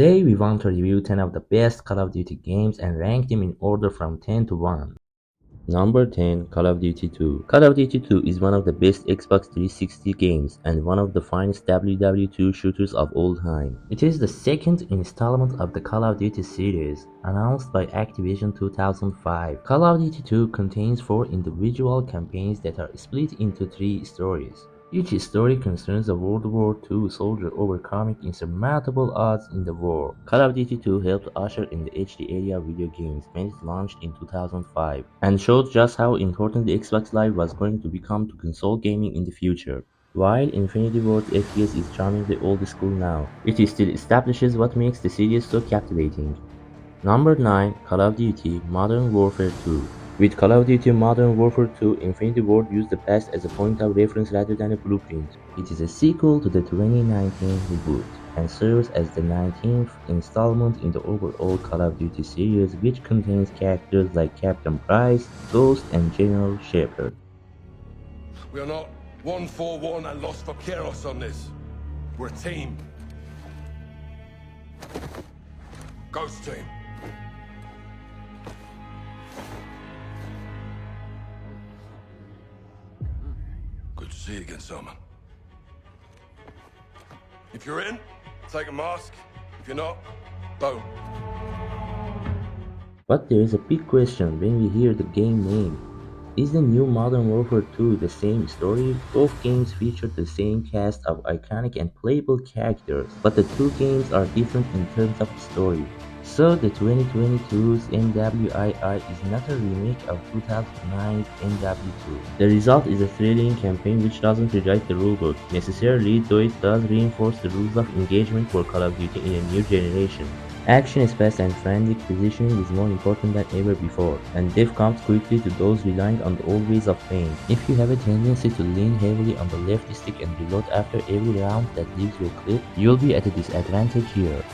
Today we want to review 10 of the best Call of Duty games and rank them in order from 10 to 1. Number 10, Call of Duty 2. Call of Duty 2 is one of the best Xbox 360 games and one of the finest WW2 shooters of all time. It is the second installment of the Call of Duty series, announced by Activision 2005. Call of Duty 2 contains 4 individual campaigns that are split into 3 stories. Each story concerns a World War II soldier overcoming insurmountable odds in the war. Call of Duty 2 helped usher in the HD era of video games when it launched in 2005, and showed just how important the Xbox Live was going to become to console gaming in the future. While Infinity Ward FPS is charmingly old school now, it still establishes what makes the series so captivating. Number 9, Call of Duty Modern Warfare 2. With Call of Duty Modern Warfare 2, Infinity Ward used the past as a point of reference rather than a blueprint. It is a sequel to the 2019 reboot, and serves as the 19th installment in the overall Call of Duty series, which contains characters like Captain Price, Ghost, and General Shepard. We are not 1-4-1 and lost for chaos on this. We're a team. Ghost team. Good to see you again, Salman. If you're in, take a mask. If you're not, don't. But there is a big question when we hear the game name. Is the new Modern Warfare 2 the same story? Both games feature the same cast of iconic and playable characters, but the two games are different in terms of story. So the 2022's MWII is not a remake of 2009's MW2. The result is a thrilling campaign which doesn't rewrite the rulebook necessarily, though it does reinforce the rules of engagement for Call of Duty in a new generation. Action is fast and frantic, positioning is more important than ever before, and death comes quickly to those relying on the old ways of playing. If you have a tendency to lean heavily on the left stick and reload after every round that leaves you a clip, you'll be at a disadvantage here.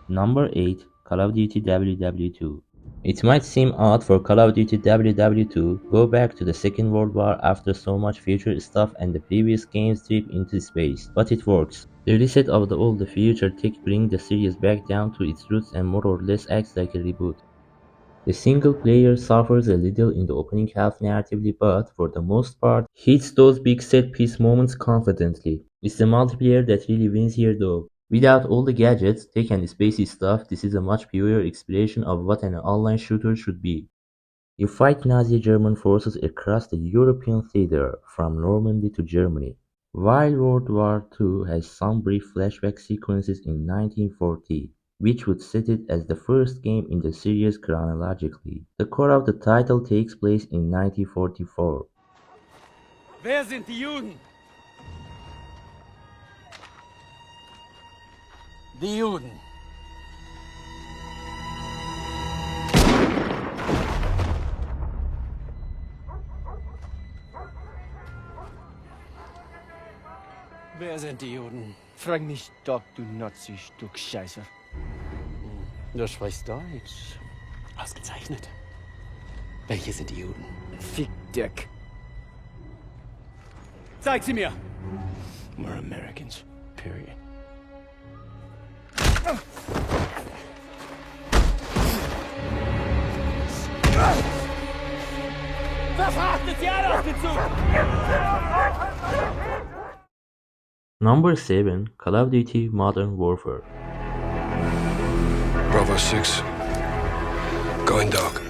Number 8, Call of Duty WW2. It might seem odd for Call of Duty WW2 go back to the Second World War after so much future stuff and the previous games trip into space, but it works. The reset of the old future tech brings the series back down to its roots and more or less acts like a reboot. The single player suffers a little in the opening half narratively, but for the most part hits those big set piece moments confidently. It's the multiplayer that really wins here though. Without all the gadgets, tech and spacey stuff, this is a much purer expression of what an online shooter should be. You fight Nazi German forces across the European theater, from Normandy to Germany. While World War II has some brief flashback sequences in 1940, which would set it as the first game in the series chronologically, the core of the title takes place in 1944. Wer sind die Juden? Die Juden. Wer sind die Juden? Frag mich doch, du Nazi-Stück Scheiße. Du sprichst Deutsch. Ausgezeichnet. Welche sind die Juden? Fick Dirk. Zeig sie mir! We're Americans. Period. Verfrachtet sie alle auf den Zug! Number 7, Call of Duty Modern Warfare. Bravo 6. Going dark.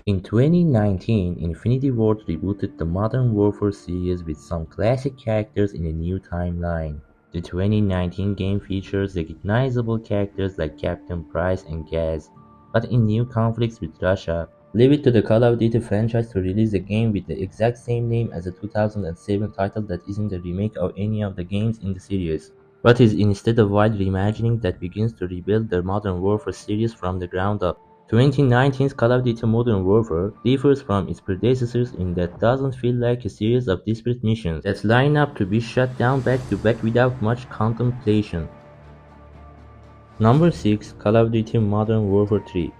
In 2019, Infinity Ward rebooted the Modern Warfare series with some classic characters in a new timeline. The 2019 game features recognizable characters like Captain Price and Gaz, but in new conflicts with Russia. Leave it to the Call of Duty franchise to release a game with the exact same name as the 2007 title that isn't a remake of any of the games in the series, but is instead a wild reimagining that begins to rebuild the Modern Warfare series from the ground up. 2019's Call of Duty Modern Warfare differs from its predecessors in that doesn't feel like a series of disparate missions that line up to be shut down back to back without much contemplation. Number 6, Call of Duty Modern Warfare 3.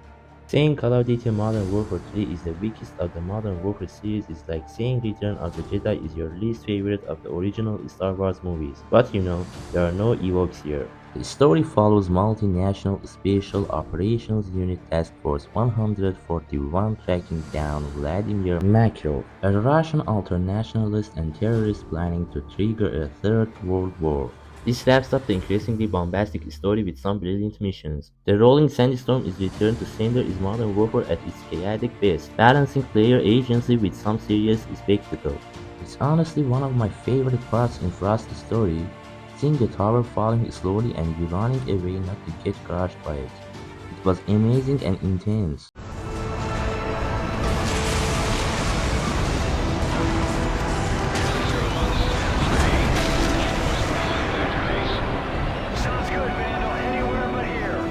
Saying Call of Duty Modern Warfare 3 is the weakest of the Modern Warfare series is like saying Return of the Jedi is your least favorite of the original Star Wars movies. But you know, there are no Ewoks here. The story follows multinational Special Operations Unit Task Force 141 tracking down Vladimir Makarov, a Russian ultranationalist and terrorist planning to trigger a third world war. This wraps up the increasingly bombastic story with some brilliant missions. The rolling sandstorm is returned to sender is Modern Warfare at its chaotic best, balancing player agency with some serious spectacle. It's honestly one of my favorite parts in Frost's story, seeing the tower falling slowly and you running away not to get crushed by it. It was amazing and intense. Sounds good, Vandal. Anywhere but here.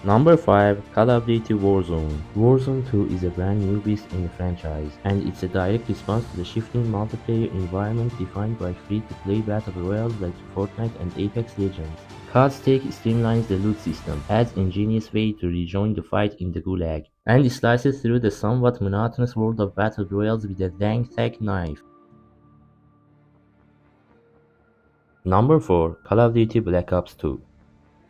Number 5. Call of Duty Warzone. Warzone 2 is a brand new beast in the franchise, and it's a direct response to the shifting multiplayer environment defined by free-to-play battle royales like Fortnite and Apex Legends. COD's take streamlines the loot system, adds ingenious way to rejoin the fight in the Gulag, and slices through the somewhat monotonous world of battle royales with a dang tech knife. Number 4. Call of Duty Black Ops 2.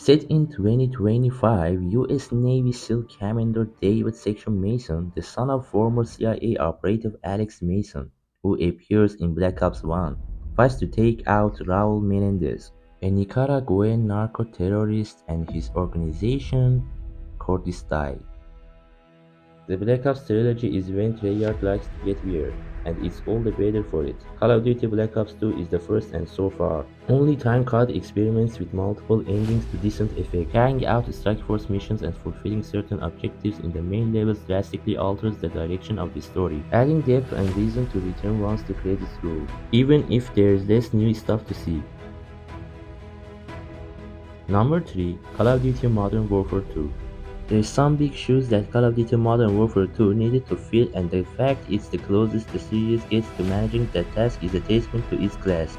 Set in 2025, U.S. Navy SEAL Commander David Section Mason, the son of former CIA operative Alex Mason, who appears in Black Ops 1, fights to take out Raul Menendez, a Nicaraguan narco-terrorist and his organization, Cordistay. The Black Ops trilogy is when Treyarch likes to get weird, and it's all the better for it. Call of Duty Black Ops 2 is the first and so far only time COD experiments with multiple endings to decent effect. Carrying out strike force missions and fulfilling certain objectives in the main levels drastically alters the direction of the story, adding depth and reason to return once the credits roll, even if there's less new stuff to see. Number 3. Call of Duty Modern Warfare 2. There's some big shoes that Call of Duty Modern Warfare 2 needed to fill, and the fact it's the closest the series gets to managing that task is a testament to its class.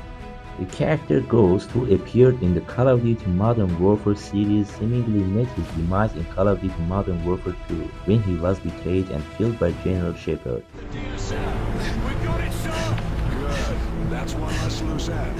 The character Ghost, who appeared in the Call of Duty Modern Warfare series, seemingly met his demise in Call of Duty Modern Warfare 2 when he was betrayed and killed by General Shepard. We got it, sir! Good. That's one less loose end.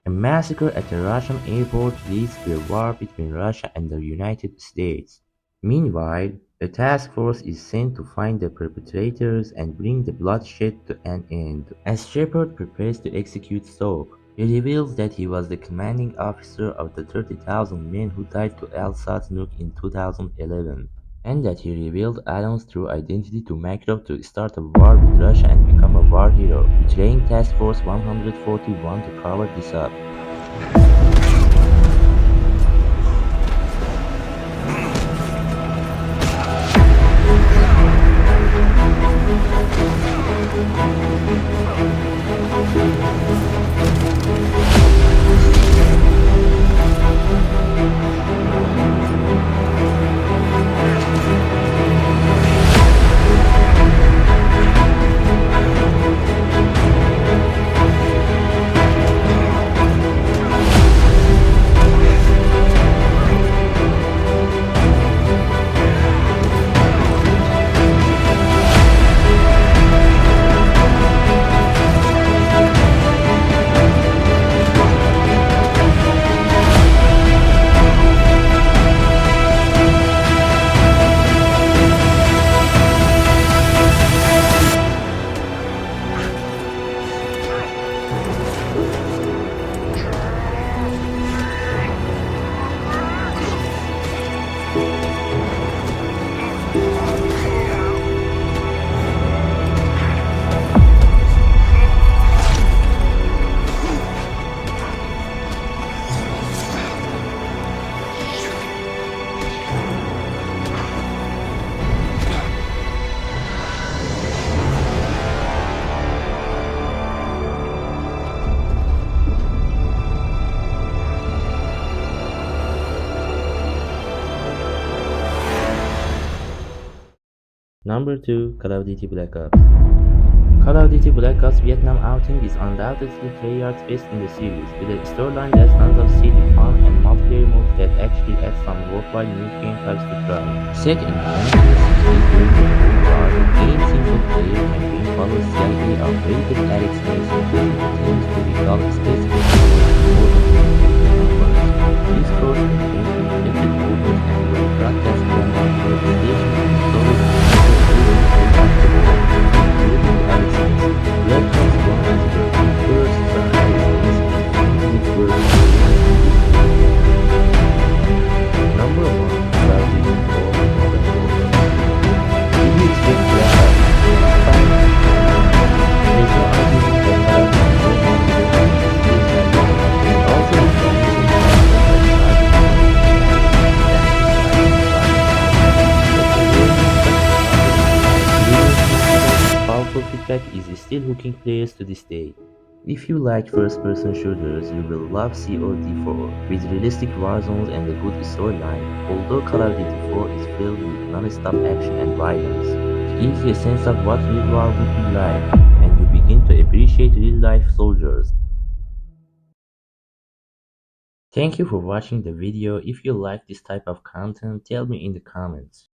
A massacre at a Russian airport leads to a war between Russia and the United States. Meanwhile, a task force is sent to find the perpetrators and bring the bloodshed to an end. As Shepard prepares to execute Soap, he reveals that he was the commanding officer of the 30,000 men who died to Al-Sad's nuke in 2011, and that he revealed Adam's true identity to Makarov to start a war with Russia and become a war hero, betraying Task Force 141 to cover this up. Number 2. Call of Duty Black Ops. Call of Duty Black Ops Vietnam outing is undoubtedly Treyarch's best in the series, with a storyline that's tons of silly fun and multiplayer modes that actually add some worthwhile new game types to try. Set in the 1960s during the Cold War, the game's single-player campaign follows CIA operated Alex Mason who continues to recall specific this course contains reflected photos and were broadcast from one of the stations and stories including Alex Mason. Black Ops 1 is the first from Alex Mason, which were Number 1. Call of Duty 4 Modern Warfare. Did you expect Black Ops? Fine. There's no argument that Call of Duty 4 Modern Warfare is still better. It also powerful feedback is still hooking players to this day. If you like first-person shooters, you will love COD4, with realistic war zones and a good storyline, although Call of Duty 4 is filled with non-stop action and violence. It gives you a sense of what real war would be like, and you begin to appreciate real-life soldiers. Thank you for watching the video. If you like this type of content, tell me in the comments.